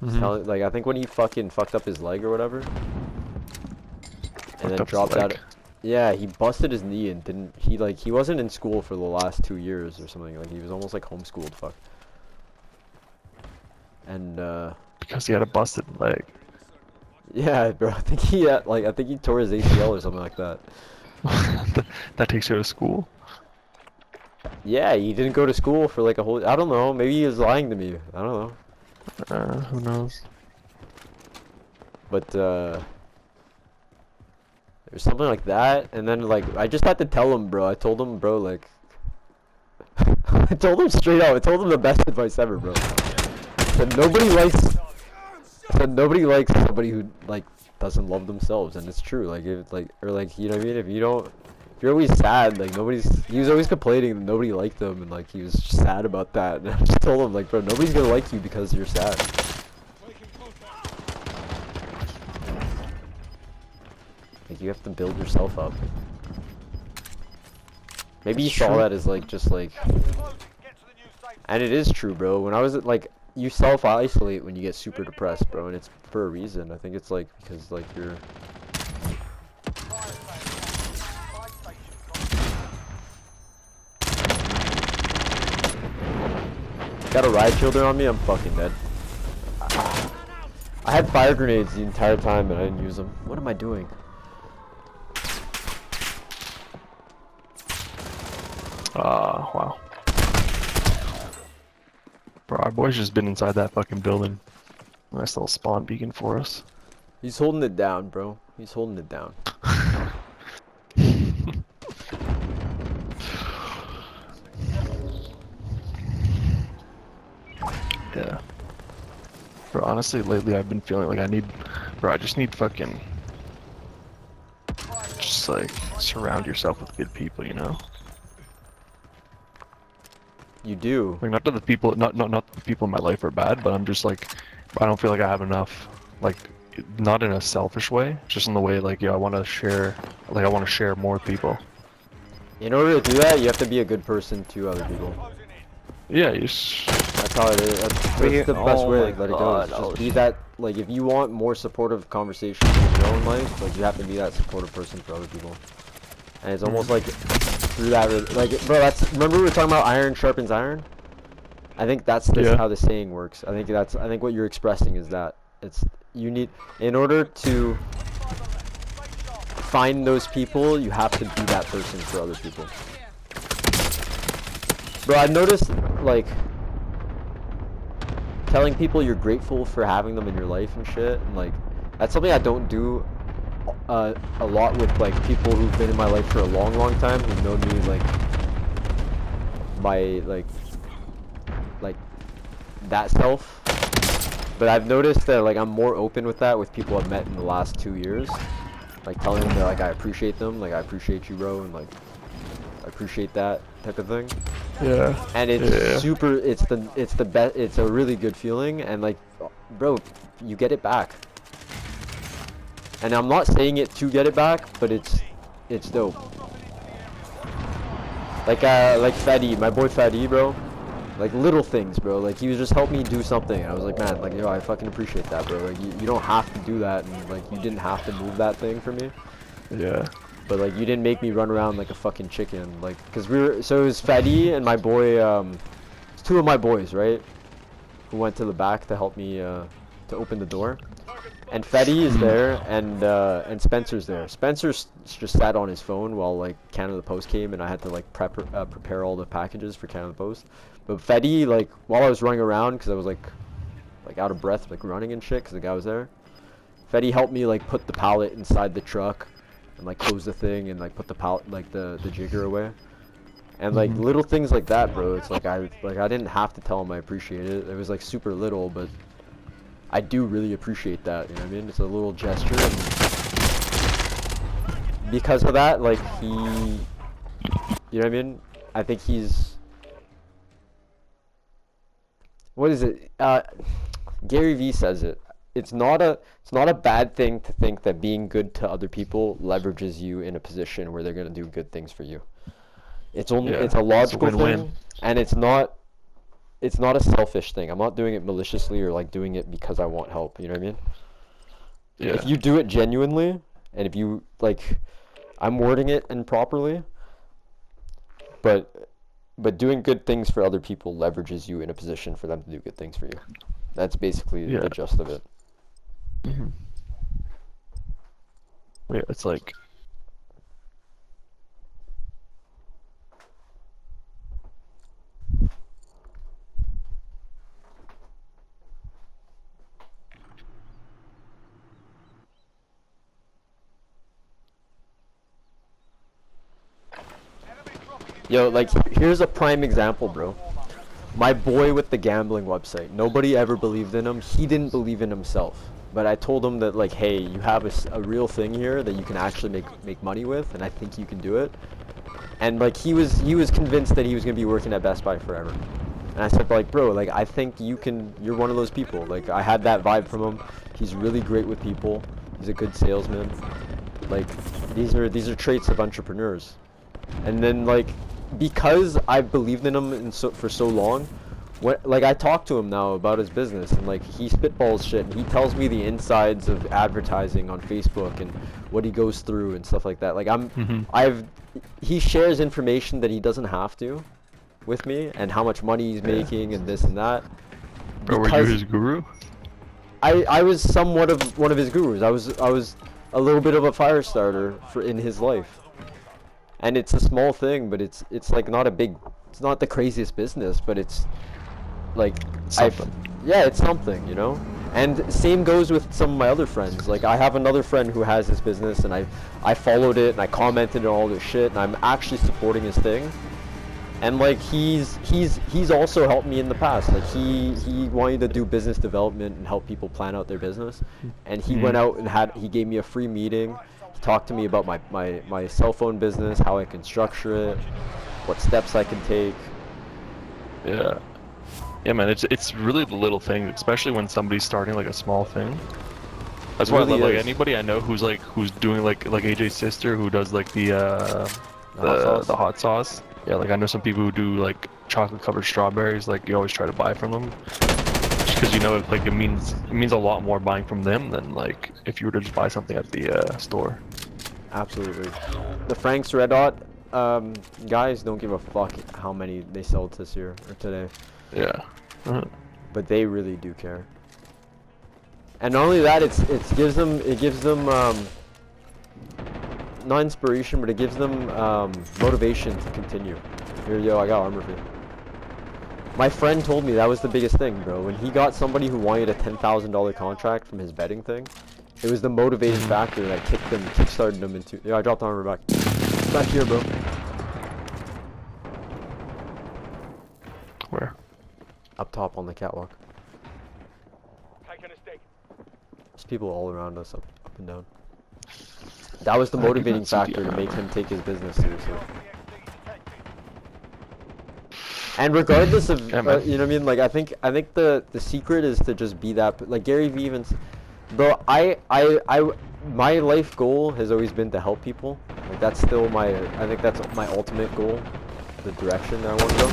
Like I think when he fucking fucked up his leg or whatever, and Fucked then up his dropped out. leg. Yeah, he busted his knee and didn't. He wasn't in school for the last 2 years or something. Like he was almost like homeschooled. Fuck. And Because he had a busted leg. yeah, bro. I think he had, like I think he tore his ACL or something like that. That takes you to school? Yeah, he didn't go to school for like a whole. I don't know. Maybe he was lying to me. I don't know. Who knows? But it was something like that, and then like I just had to tell him, bro. I told him, bro, like I told him straight out. I told him the best advice ever, bro. I said nobody likes somebody who like doesn't love themselves, and it's true. Like if like or like you know what I mean. If you're always sad, like he was always complaining that nobody liked him, and like he was sad about that. And I just told him like, bro, nobody's gonna like you because you're sad. Like you have to build yourself up. Maybe you saw that as like just like, and it is true, bro. When I was at like, you self-isolate when you get super depressed, bro, and it's for a reason. I think it's like because like you're. Got a riot shielder on me, I'm fucking dead. I had fire grenades the entire time and I didn't use them. What am I doing? Wow. Bro, our boy's just been inside that fucking building. Nice little spawn beacon for us. He's holding it down, bro. He's holding it down. Yeah. Bro, honestly, lately I've been feeling like I just need fucking, just like, surround yourself with good people, you know? You do. Like, not that the people, not the people in my life are bad, but I'm just like, I don't feel like I have enough, like, not in a selfish way, just in the way, like, yeah, I want to share more with people. In order to do that, you have to be a good person to other people. Yeah, you just... That's how it is. That's the best way to let it go. Just be that, like, if you want more supportive conversations in your own life, like, you have to be that supportive person for other people. And it's almost like, through that, like, bro, remember we were talking about iron sharpens iron? I think that's how the saying works. I think what you're expressing is that. In order to find those people, you have to be that person for other people. Bro, I've noticed, like, telling people you're grateful for having them in your life and shit, and like, that's something I don't do a lot with like people who've been in my life for a long time, who've known me like like that self. But I've noticed that like I'm more open with that with people I've met in the last 2 years, like telling them that like I appreciate them, like I appreciate you, bro, and like I appreciate that type of thing. Yeah. And it's super. It's the best. It's a really good feeling, and like, bro, you get it back. And I'm not saying it to get it back, but it's dope. Like Fetty, my boy Fetty, bro. Like little things, bro. Like he was just helped me do something. And I was like, man, like yo, I fucking appreciate that, bro. Like you don't have to do that, and like you didn't have to move that thing for me. Yeah. But like you didn't make me run around like a fucking chicken, like, cause so it was Fetty and my boy, it's two of my boys, right, who went to the back to help me to open the door, and Fetty is there, and Spencer's there. Spencer just sat on his phone while like Canada Post came, and I had to like prepare all the packages for Canada Post. But Fetty, like while I was running around, cause I was like out of breath, like running and shit, cause the guy was there. Fetty helped me like put the pallet inside the truck. And like close the thing and like put the pallet, like the jigger away, and like little things like that, bro. It's like I didn't have to tell him I appreciate it. It was like super little, but I do really appreciate that. You know what I mean? It's a little gesture, and because of that, like you know what I mean? I think what is it? Gary Vee says it. It's not a bad thing to think that being good to other people leverages you in a position where they're gonna do good things for you. It's a logical thing, and it's not it's not a selfish thing. I'm not doing it maliciously or like doing it because I want help. You know what I mean? Yeah. If you do it genuinely, and if you like, I'm wording it improperly, but doing good things for other people leverages you in a position for them to do good things for you. That's basically Yeah. the gist of it. Mhm. Yeah, it's like. Yo, like, here's a prime example, bro. My boy with the gambling website. Nobody ever believed in him. He didn't believe in himself. But I told him that, like, hey, you have a real thing here that you can actually make money with, and I think you can do it. And like he was convinced that he was gonna be working at Best Buy forever. And I said, like, bro, like, I think you're one of those people. Like, I had that vibe from him. He's really great with people. He's a good salesman. Like, these are traits of entrepreneurs. And then, like, because I've believed in him for so long, like, I talk to him now about his business, and like, he spitballs shit, and he tells me the insides of advertising on Facebook and what he goes through and stuff like that. Like, he shares information that he doesn't have to with me, and how much money he's making and this and that. Or were you his guru? I was somewhat of one of his gurus. I was a little bit of a fire starter in his life. And it's a small thing, but it's like it's not the craziest business, but it's like Something. yeah, it's something, you know? And same goes with some of my other friends. Like, I have another friend who has this business, and I followed it and I commented on all this shit, and I'm actually supporting his thing. And like, he's also helped me in the past. Like, he wanted to do business development and help people plan out their business, and he went out and he gave me a free meeting. He talked to me about my cell phone business, how I can structure it, what steps I can take. Yeah. Yeah, man, it's really the little things, especially when somebody's starting like a small thing. That's why I love like anybody I know who's doing like AJ's sister who does like the hot sauce. Yeah, like I know some people who do like chocolate covered strawberries. Like, you always try to buy from them, just because you know it means a lot more buying from them than like if you were to just buy something at the store. Absolutely. The Frank's Red Hot guys don't give a fuck how many they sold this year or today. Yeah. But they really do care. And not only that, it gives them not inspiration, but it gives them motivation to continue. Here, yo, I got armor for you. My friend told me that was the biggest thing, bro. When he got somebody who wanted a $10,000 contract from his betting thing, it was the motivating factor that kickstarted him into. Yeah, I dropped armor back. Back here, bro. Where? Up top on the catwalk. There's people all around us, up and down. That was the motivating factor to make him take his business seriously. And regardless of, you know what I mean? Like, I think the secret is to just be that. Like Gary Vee even, bro. My life goal has always been to help people. Like, that's still I think that's my ultimate goal, the direction that I want to go.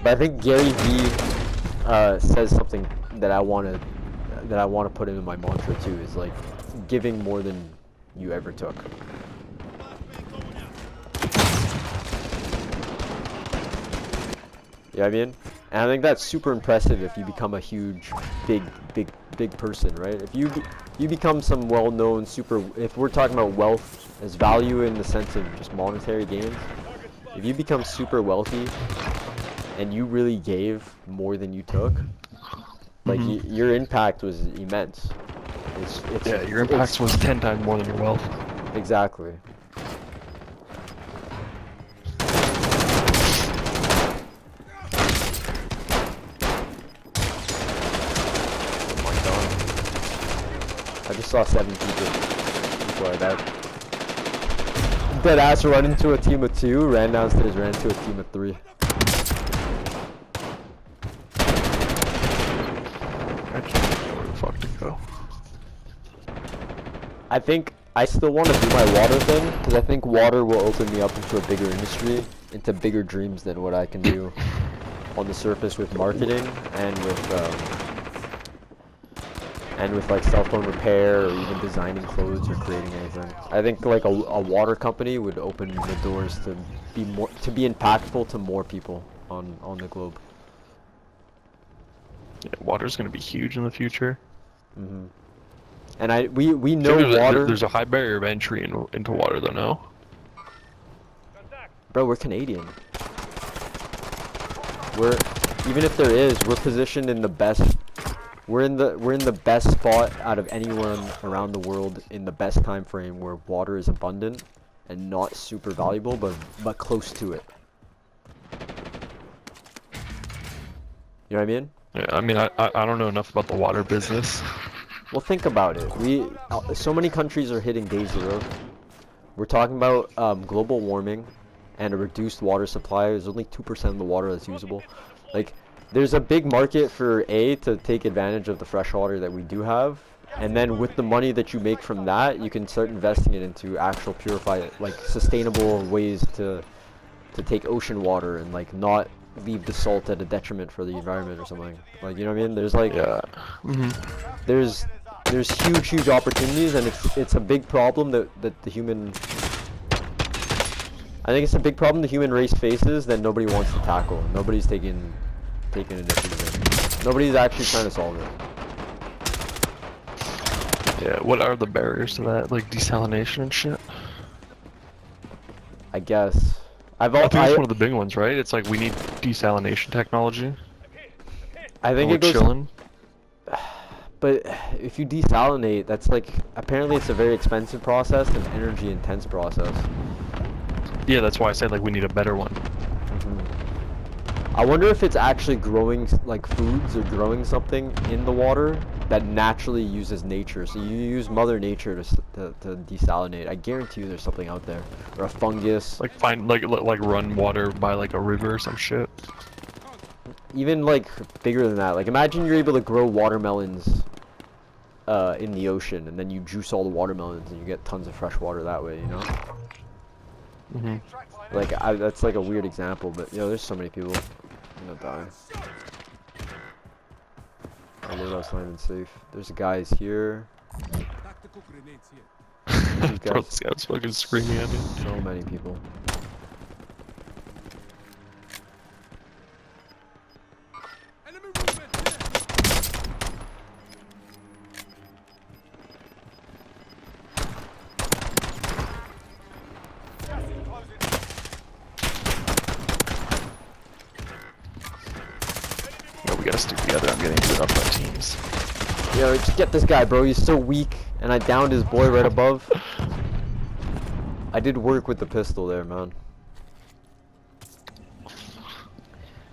But I think Gary Vee says something that I want to put into my mantra too, is like giving more than you ever took. You know what I mean? And I think that's super impressive if you become a huge, big person, right? If you become some well-known if we're talking about wealth as value in the sense of just monetary gains, if you become super wealthy and you really gave more than you took, like your impact was immense. Yeah, your impact was 10 times more than your wealth. Exactly. I just saw 7 people before I died. Dead ass run into a team of 2, ran downstairs, ran into a team of 3. I can't know where the fuck to go. I think I still want to do my water thing, because I think water will open me up into a bigger industry, into bigger dreams than what I can do on the surface with marketing and with like cell phone repair or even designing clothes or creating anything. I think like a water company would open the doors to be impactful to more people on the globe. Yeah, water's gonna be huge in the future. Mm-hmm. And we know water. There's a high barrier of entry into water, though. No. Bro, we're Canadian. Even if there is, we're positioned in the best. We're in the best spot out of anyone around the world in the best time frame where water is abundant and not super valuable, but close to it. You know what I mean? Yeah, I mean, I don't know enough about the water business. Well, think about it. So many countries are hitting day zero. We're talking about global warming and a reduced water supply. There's only 2% of the water that's usable. Like, there's a big market for to take advantage of the fresh water that we do have, and then with the money that you make from that, you can start investing it into actual purified, like sustainable ways to take ocean water and like not leave the salt at a detriment for the environment or something. Like, you know what I mean? There's like, yeah, there's huge opportunities, and it's a big problem that the human. I think it's a big problem the human race faces that nobody wants to tackle. Nobody's taking initiative. Nobody's actually trying to solve it. Yeah, what are the barriers to that? Like desalination and shit? I guess. I think it's one of the big ones, right? It's like we need desalination technology. I think we're it goes. Chilling. But if you desalinate, that's like, apparently it's a very expensive process and energy intense process. Yeah, that's why I said like we need a better one. I wonder if it's actually growing like foods or growing something in the water that naturally uses nature. So you use Mother Nature to desalinate. I guarantee you there's something out there, or a fungus. Like run water by like a river or some shit. Even like bigger than that. Like imagine you're able to grow watermelons in the ocean, and then you juice all the watermelons, and you get tons of fresh water that way. You know. Like that's like a weird example, but you know, there's so many people gonna die. Oh, look, that's not even safe. There's guys here. Bro, this guy was fucking screaming at me. So many people. We gotta stick together. I'm getting lit up by teams. Yo, just get this guy, bro. He's so weak, and I downed his boy right above. I did work with the pistol there, man.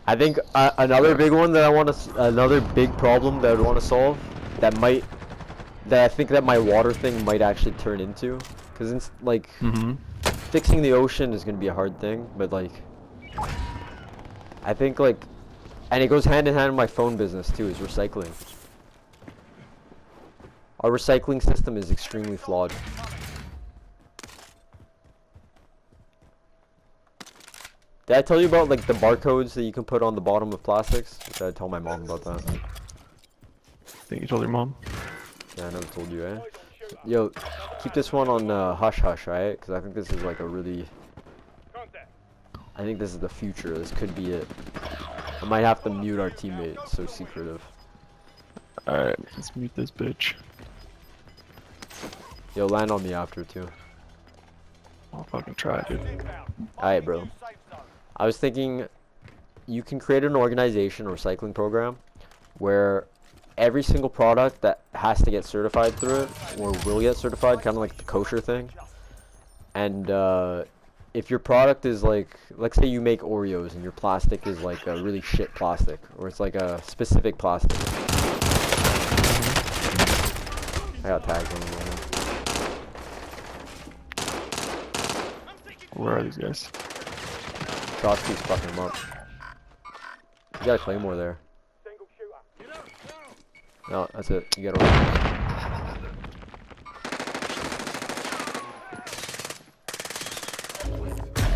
I think another big one that another big problem that I would want to solve, that I think that my water thing might actually turn into, because it's like fixing the ocean is gonna be a hard thing, but like I think like. And it goes hand in hand with my phone business too, is recycling. Our recycling system is extremely flawed. Did I tell you about like the barcodes that you can put on the bottom of plastics? Did I tell my mom about that? I think you told your mom. Yeah, I never told you, eh? Yo, keep this one on hush hush, right? Because I think this is like a really... I think this is the future. This could be it. I might have to mute our teammate. It's so secretive. Alright, let's mute this bitch. Yo, land on me after too. I'll fucking try, dude. Alright, bro. I was thinking you can create an organization or recycling program where every single product that has to get certified through it, or will get certified, kind of like the kosher thing. And if your product is like, let's say you make Oreos and your plastic is like a really shit plastic, or it's like a specific plastic. I got tagged on the Where are these guys? Trotsky's fucking them up. You got a claymore there. No, that's it. You gotta run.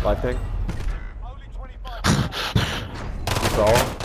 Live ping. stall.